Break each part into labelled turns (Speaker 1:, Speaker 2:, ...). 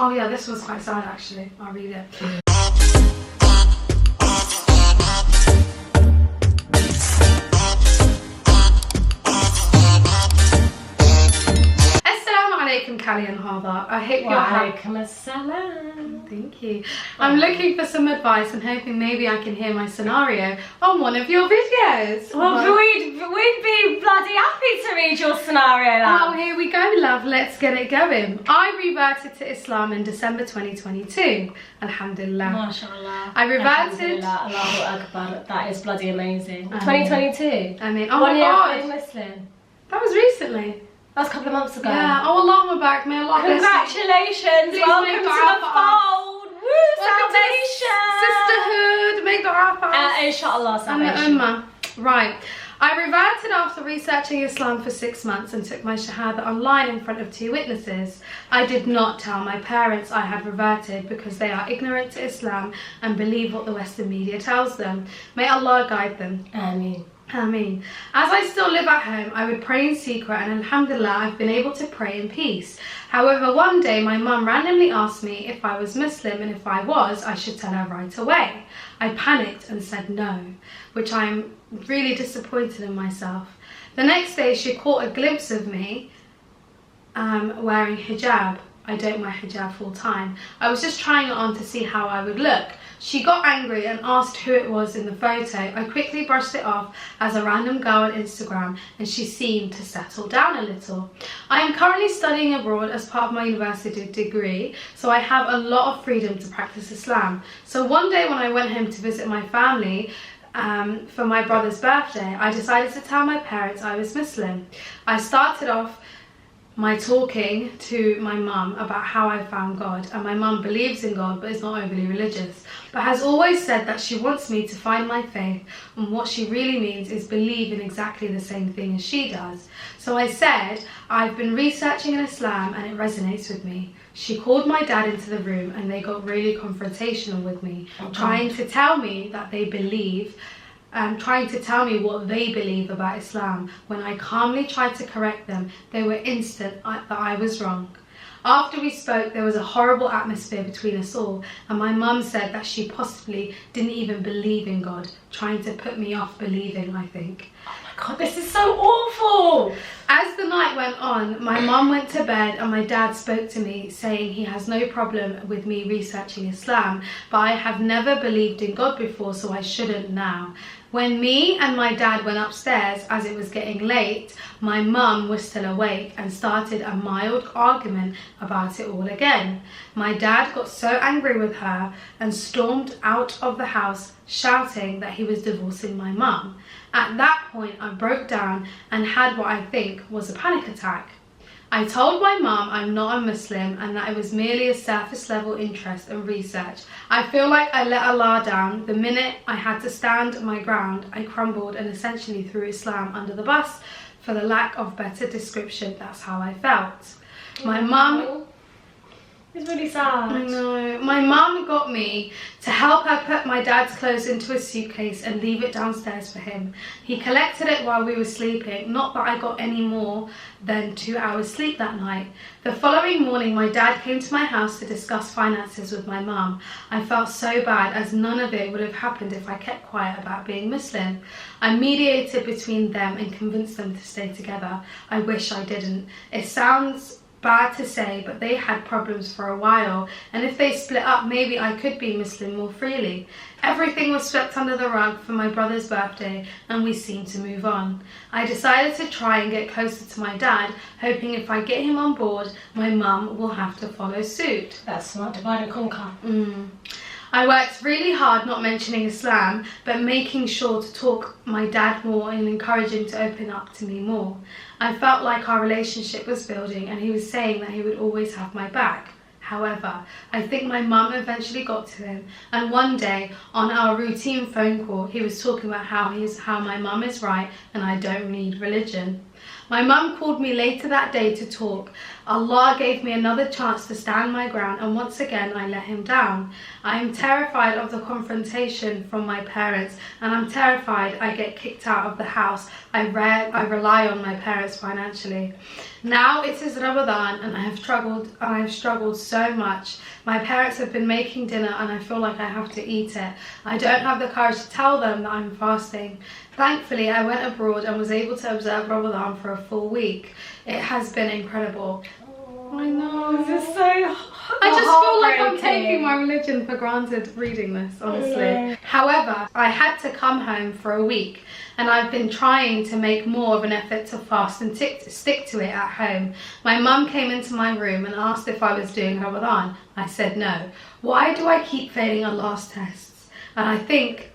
Speaker 1: Oh yeah, this one's quite sad actually. I'll read it. Callie and Harbour. I hope you're
Speaker 2: Waalaikumsalam.
Speaker 1: Thank you. I'm looking for some advice and hoping maybe I can hear my scenario on one of your videos.
Speaker 2: Well, we'd be bloody happy to read your scenario, love.
Speaker 1: Oh, here we go, love. Let's get it going. I reverted to Islam in December 2022. Alhamdulillah.
Speaker 2: MashaAllah.
Speaker 1: I reverted.
Speaker 2: Allahu Akbar. That is bloody amazing. 2022.
Speaker 1: I mean, oh
Speaker 2: 1
Speaker 1: my
Speaker 2: year
Speaker 1: God.
Speaker 2: being Muslim.
Speaker 1: That was recently.
Speaker 2: That was a couple of months ago.
Speaker 1: Yeah. Oh, Allah Mubarak. May Allah bless you.
Speaker 2: Congratulations.
Speaker 1: Please
Speaker 2: Welcome
Speaker 1: make
Speaker 2: to
Speaker 1: dua
Speaker 2: the
Speaker 1: for us.
Speaker 2: fold. Woo, salvation.
Speaker 1: Sisterhood. Make dua for us.
Speaker 2: Inshallah,
Speaker 1: And the
Speaker 2: salvation.
Speaker 1: Ummah. Right. I reverted after researching Islam for 6 months and took my shahada online in front of 2 witnesses. I did not tell my parents I had reverted because they are ignorant to Islam and believe what the Western media tells them. May Allah guide them.
Speaker 2: Ameen.
Speaker 1: Ameen. As I still live at home, I would pray in secret, and alhamdulillah, I've been able to pray in peace. However, one day my mum randomly asked me if I was Muslim, and if I was, I should tell her right away. I panicked and said no, which I'm really disappointed in myself. The next day she caught a glimpse of me wearing hijab. I don't wear hijab full time. I was just trying it on to see how I would look. She got angry and asked who it was in the photo. I quickly brushed it off as a random girl on Instagram, and she seemed to settle down a little. I am currently studying abroad as part of my university degree, so I have a lot of freedom to practice Islam. So one day when I went home to visit my family, for my brother's birthday, I decided to tell my parents I was Muslim. I started off my talking to my mum about how I found God, and my mum believes in God but is not overly religious, but has always said that she wants me to find my faith, and what she really means is believe in exactly the same thing as she does. So I said I've been researching in Islam and it resonates with me. She called my dad into the room and they got really confrontational with me, trying to tell me that they believe trying to tell me what they believe about Islam. When I calmly tried to correct them, they were instant that I was wrong. After we spoke, there was a horrible atmosphere between us all, and my mum said that she possibly didn't even believe in God, trying to put me off believing, I think.
Speaker 2: Oh my God, this is so awful.
Speaker 1: As the night went on, my mum went to bed and my dad spoke to me saying he has no problem with me researching Islam, but I have never believed in God before, so I shouldn't now. When me and my dad went upstairs as it was getting late, my mum was still awake and started a mild argument about it all again. My dad got so angry with her and stormed out of the house shouting that he was divorcing my mum. At that point, I broke down and had what I think was a panic attack. I told my mum I'm not a Muslim and that it was merely a surface level interest and research. I feel like I let Allah down. The minute I had to stand my ground, I crumbled and essentially threw Islam under the bus. For the lack of better description, that's how I felt. My mum...
Speaker 2: It's really sad.
Speaker 1: I know. My mum got me to help her put my dad's clothes into a suitcase and leave it downstairs for him. He collected it while we were sleeping, not that I got any more than 2 hours sleep that night. The following morning, my dad came to my house to discuss finances with my mum. I felt so bad as none of it would have happened if I kept quiet about being Muslim. I mediated between them and convinced them to stay together. I wish I didn't. It sounds bad to say, but they had problems for a while, and if they split up, maybe I could be Muslim more freely. Everything was swept under the rug for my brother's birthday, and we seemed to move on. I decided to try and get closer to my dad, hoping if I get him on board, my mum will have to follow suit.
Speaker 2: That's smart, divide and conquer.
Speaker 1: I worked really hard not mentioning Islam, but making sure to talk my dad more and encourage him to open up to me more. I felt like our relationship was building and he was saying that he would always have my back. However, I think my mum eventually got to him, and one day on our routine phone call, he was talking about how my mum is right and I don't need religion. My mum called me later that day to talk. Allah gave me another chance to stand my ground, and once again I let him down. I am terrified of the confrontation from my parents, and I'm terrified I get kicked out of the house. I rely on my parents financially. Now it is Ramadan and I have struggled so much. My parents have been making dinner and I feel like I have to eat it. I don't have the courage to tell them that I'm fasting. Thankfully, I went abroad and was able to observe Ramadan for a full week. It has been incredible. I know.
Speaker 2: This is so
Speaker 1: I just feel like I'm taking my religion for granted reading this, honestly. However, I had to come home for a week and I've been trying to make more of an effort to fast and stick to it at home. My mum came into my room and asked if I was doing Ramadan. I said no. Why do I keep failing Allah's tests? And I think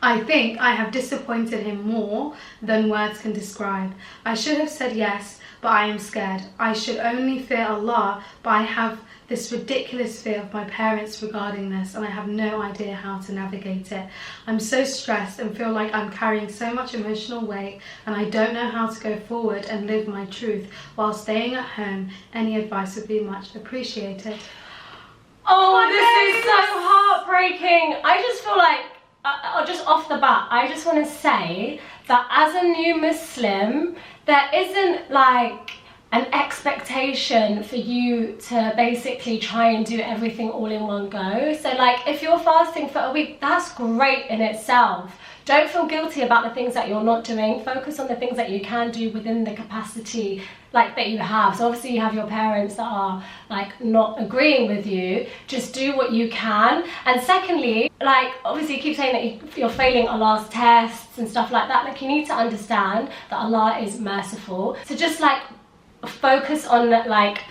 Speaker 1: I have disappointed him more than words can describe. I should have said yes, but I am scared. I should only fear Allah, but I have this ridiculous fear of my parents regarding this and I have no idea how to navigate it. I'm so stressed and feel like I'm carrying so much emotional weight and I don't know how to go forward and live my truth while staying at home. Any advice would be much appreciated.
Speaker 2: Oh, this is so heartbreaking. I just feel like, just off the bat, I just want to say that as a new Muslim, there isn't like an expectation for you to basically try and do everything all in one go. So like if you're fasting for a week, that's great in itself. Don't feel guilty about the things that you're not doing. Focus on the things that you can do within the capacity like that you have. So obviously you have your parents that are like not agreeing with you. Just do what you can. And secondly, like obviously you keep saying that you're failing Allah's tests and stuff like that. Like you need to understand that Allah is merciful. So just like focus on like,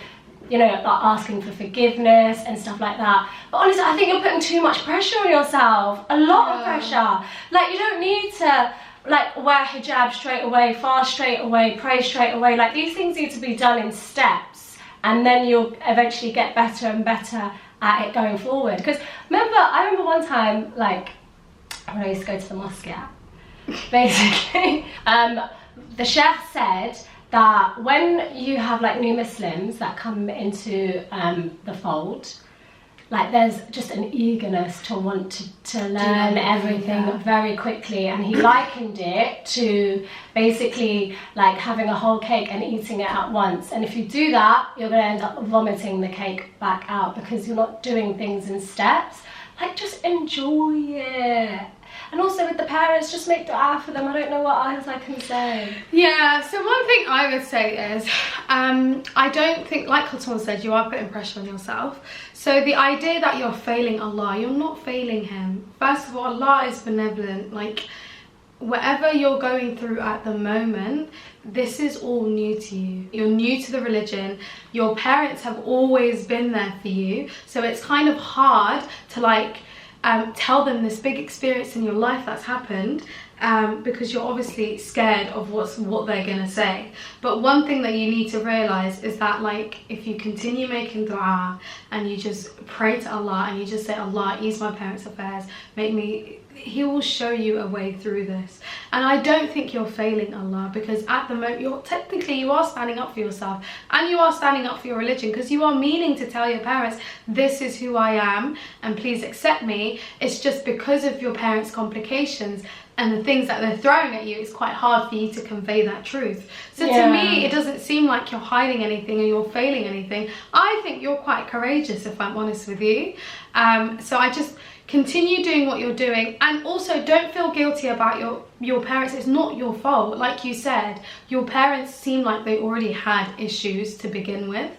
Speaker 2: you know, like asking for forgiveness and stuff like that. But honestly, I think you're putting too much pressure on yourself. A lot of pressure. Like you don't need to like wear hijab straight away, fast straight away, pray straight away. Like these things need to be done in steps and then you'll eventually get better and better at it going forward. Because I remember one time, like when I used to go to the mosque, basically, the sheikh said that when you have like new Muslims that come into the fold, like there's just an eagerness to want to learn everything very quickly, and he likened it to basically like having a whole cake and eating it at once. And if you do that, you're going to end up vomiting the cake back out because you're not doing things in steps. Like just enjoy it. And also with the parents, just make dua for them. I don't know what else I can say.
Speaker 1: Yeah, so one thing I would say is, I don't think, like Khaltoon said, you are putting pressure on yourself. So the idea that you're failing Allah, you're not failing him. First of all, Allah is benevolent. Like, whatever you're going through at the moment, this is all new to you. You're new to the religion. Your parents have always been there for you. So it's kind of hard to like, tell them this big experience in your life that's happened because you're obviously scared of what they're gonna say. But one thing that you need to realize is that like if you continue making dua and you just pray to Allah and you just say, Allah, ease my parents' affairs, he will show you a way through this. And I don't think you're failing Allah, because at the moment you are standing up for yourself and you are standing up for your religion, because you are meaning to tell your parents, this is who I am and please accept me. It's just because of your parents' complications and the things that they're throwing at you, it's quite hard for you to convey that truth. So to me, it doesn't seem like you're hiding anything or you're failing anything. I think you're quite courageous, if I'm honest with you. So I just continue doing what you're doing, and also don't feel guilty about your parents. It's not your fault. Like you said, your parents seem like they already had issues to begin with.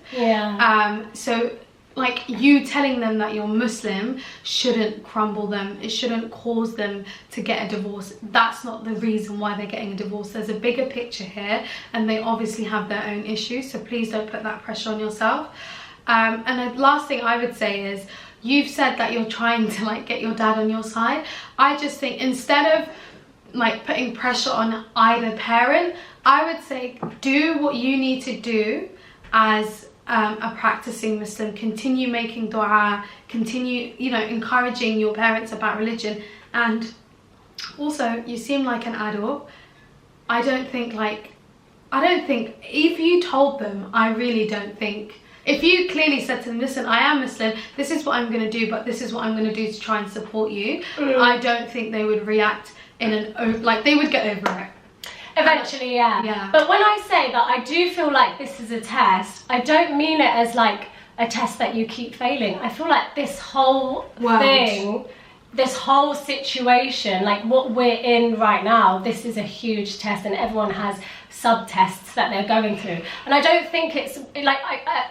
Speaker 1: So like you telling them that you're Muslim shouldn't crumble them. It shouldn't cause them to get a divorce. That's not the reason why they're getting a divorce. There's a bigger picture here and they obviously have their own issues, so please don't put that pressure on yourself. And the last thing I would say is, you've said that you're trying to like get your dad on your side. I just think instead of like putting pressure on either parent, I would say do what you need to do as a practicing Muslim. Continue making dua, continue, you know, encouraging your parents about religion. And also, you seem like an adult. I don't think if you told them, I really don't think, if you clearly said to them, listen, I am Muslim, this is what I'm going to do, but this is what I'm going to do to try and support you, I don't think they would react in like they would get over it.
Speaker 2: Eventually, yeah. But when I say that I do feel like this is a test, I don't mean it as like a test that you keep failing. I feel like this whole thing, this whole situation, like what we're in right now, this is a huge test, and everyone has sub-tests that they're going through. And I don't think it's like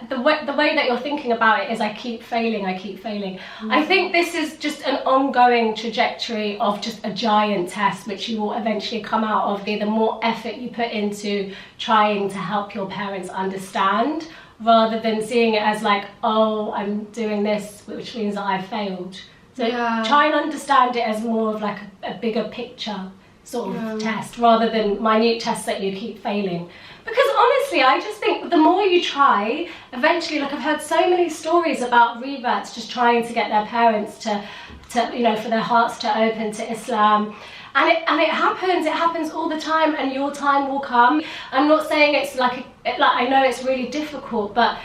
Speaker 2: the way that you're thinking about it is I keep failing. I think this is just an ongoing trajectory of just a giant test which you will eventually come out of, the more effort you put into trying to help your parents understand, rather than seeing it as like, oh, I'm doing this, which means that I've failed. So try and understand it as more of like a bigger picture sort of test, rather than minute tests that you keep failing. Because honestly, I just think the more you try, eventually, like I've heard so many stories about reverts just trying to get their parents to you know, for their hearts to open to Islam. And it happens all the time, and your time will come. I'm not saying it's like I know it's really difficult, but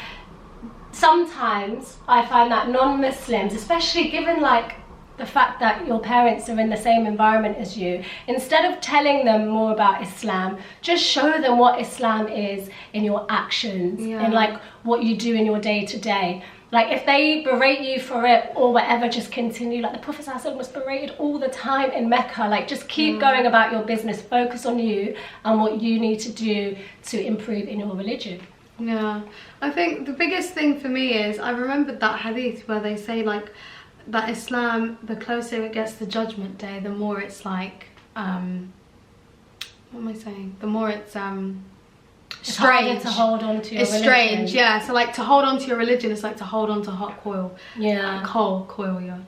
Speaker 2: sometimes I find that non-Muslims, especially given like the fact that your parents are in the same environment as you, instead of telling them more about Islam, just show them what Islam is in your actions, in like what you do in your day-to-day. Like if they berate you for it or whatever, just continue. Like the Prophet ﷺ was berated all the time in Mecca. Like just keep going about your business, focus on you and what you need to do to improve in your religion.
Speaker 1: Yeah, I think the biggest thing for me is, I remembered that hadith where they say like that Islam, the closer it gets to Judgment Day, the more it's like, what am I saying? The more it's strange
Speaker 2: to hold on to your religion.
Speaker 1: Strange, yeah. So like to hold on to your religion is like to hold on to hot coil. Coal, yeah.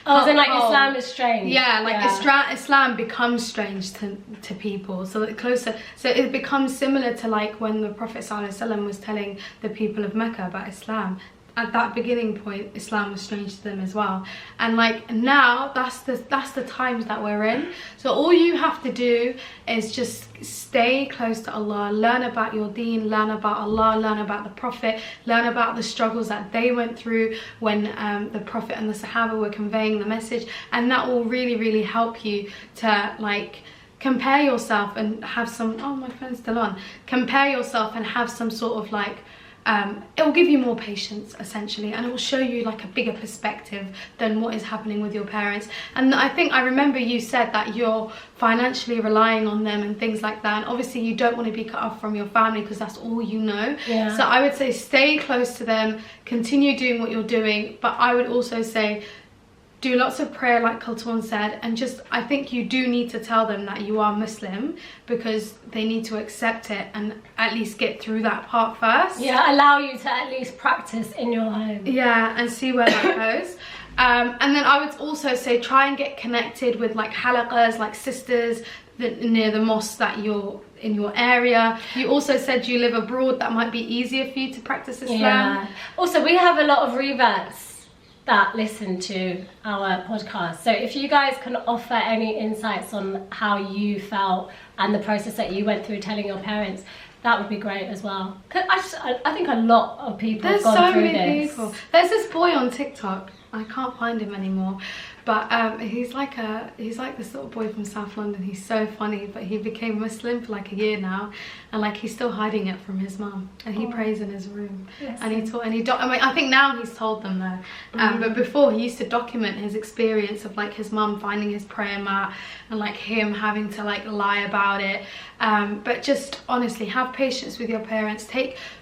Speaker 2: Oh, so like coal. Islam is strange.
Speaker 1: Yeah, like Islam becomes strange to people. So the closer, so it becomes similar to like when the Prophet ﷺ was telling the people of Mecca about Islam. At that beginning point, Islam was strange to them as well. And like now, that's the times that we're in. So all you have to do is just stay close to Allah, learn about your deen, learn about Allah, learn about the Prophet, learn about the struggles that they went through when the Prophet and the Sahaba were conveying the message. And that will really, really help you to like compare yourself and have some, oh, my phone's still on. Compare yourself and have some sort of like, it will give you more patience essentially, and it will show you like a bigger perspective than what is happening with your parents. And I think I remember you said that you're financially relying on them and things like that, and obviously you don't want to be cut off from your family because that's all you know. So I would say stay close to them, continue doing what you're doing, but I would also say do lots of prayer like Kultuan said, and just I think you do need to tell them that you are Muslim, because they need to accept it and at least get through that part first.
Speaker 2: Yeah, allow you to at least practice in your home. Yeah,
Speaker 1: and see where that goes. And then I would also say try and get connected with like halaqas, like sisters near the mosque that you're in your area. You also said you live abroad, that might be easier for you to practice Islam.
Speaker 2: Yeah. Also, we have a lot of reverts that listen to our podcast, so if you guys can offer any insights on how you felt and the process that you went through telling your parents, that would be great as well. Cause I think a lot of people have gone through this. There's so many people.
Speaker 1: There's this boy on TikTok, I can't find him anymore, but he's like this little boy from South London. He's so funny, but he became Muslim for like a year now, and like he's still hiding it from his mum, and he prays in his room. Yes. And I think now he's told them though, but before he used to document his experience of like his mum finding his prayer mat and like him having to like lie about it. But just honestly, have patience with your parents.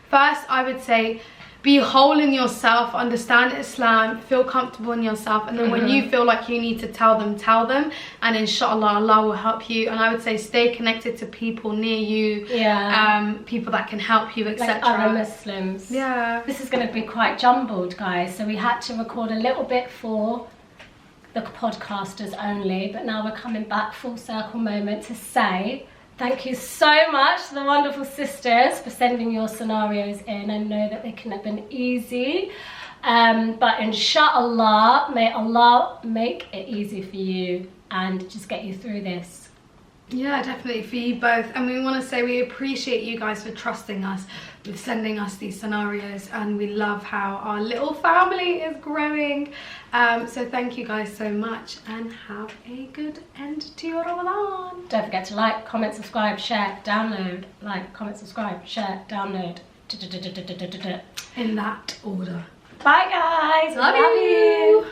Speaker 1: First, I would say, be whole in yourself, understand Islam, feel comfortable in yourself, and then when you feel like you need to tell them, and inshallah Allah will help you. And I would say stay connected to people near you, people that can help you, etc.
Speaker 2: Like other Muslims.
Speaker 1: Yeah.
Speaker 2: This is going to be quite jumbled, guys, so we had to record a little bit for the podcasters only, but now we're coming back full circle moment to say thank you so much to the wonderful sisters for sending your scenarios in. I know that they couldn't have been easy, but inshallah, may Allah make it easy for you and just get you through this.
Speaker 1: Yeah, definitely, for you both. And we want to say we appreciate you guys for trusting us with sending us these scenarios, and we love how our little family is growing. So thank you guys so much, and have a good end to your Ramadan.
Speaker 2: Don't forget to like, comment, subscribe, share, download. Like, comment, subscribe, share, download.
Speaker 1: In that order.
Speaker 2: Bye guys.
Speaker 1: Love you.